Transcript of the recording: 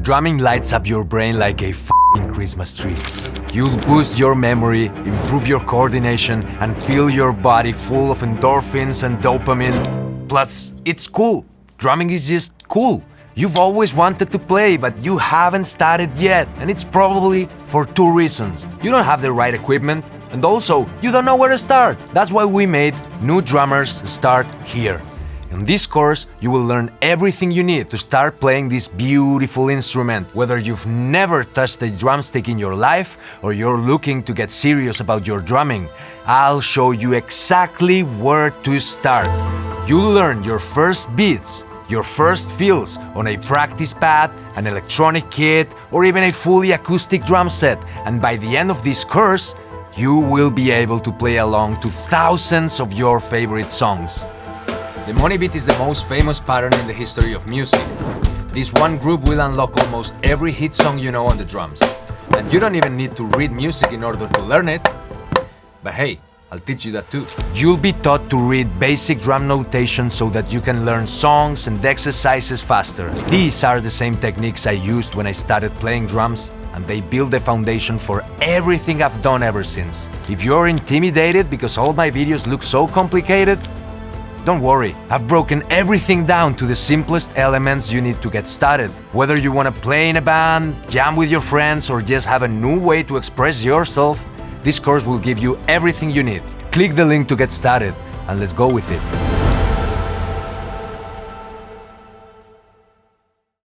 Drumming lights up your brain like a f***ing Christmas tree. You'll boost your memory, improve your coordination, and feel your body full of endorphins and dopamine. Plus, it's cool. Drumming is just cool. You've always wanted to play, but you haven't started yet, and it's probably for two reasons. You don't have the right equipment, and also, you don't know where to start. That's why we made New Drummers Start Here. In this course, you will learn everything you need to start playing this beautiful instrument, whether you've never touched a drumstick in your life or you're looking to get serious about your drumming. I'll show you exactly where to start. You'll learn your first beats, your first feels on a practice pad, an electronic kit, or even a fully acoustic drum set. And by the end of this course, you will be able to play along to thousands of your favorite songs. The money beat is the most famous pattern in the history of music. This one group will unlock almost every hit song you know on the drums. And you don't even need to read music in order to learn it. But hey, I'll teach you that too. You'll be taught to read basic drum notation so that you can learn songs and exercises faster. These are the same techniques I used when I started playing drums, and they build the foundation for everything I've done ever since. If you're intimidated because all my videos look so complicated, don't worry, I've broken everything down to the simplest elements you need to get started. Whether you want to play in a band, jam with your friends, or just have a new way to express yourself, this course will give you everything you need. Click the link to get started, and let's go with it.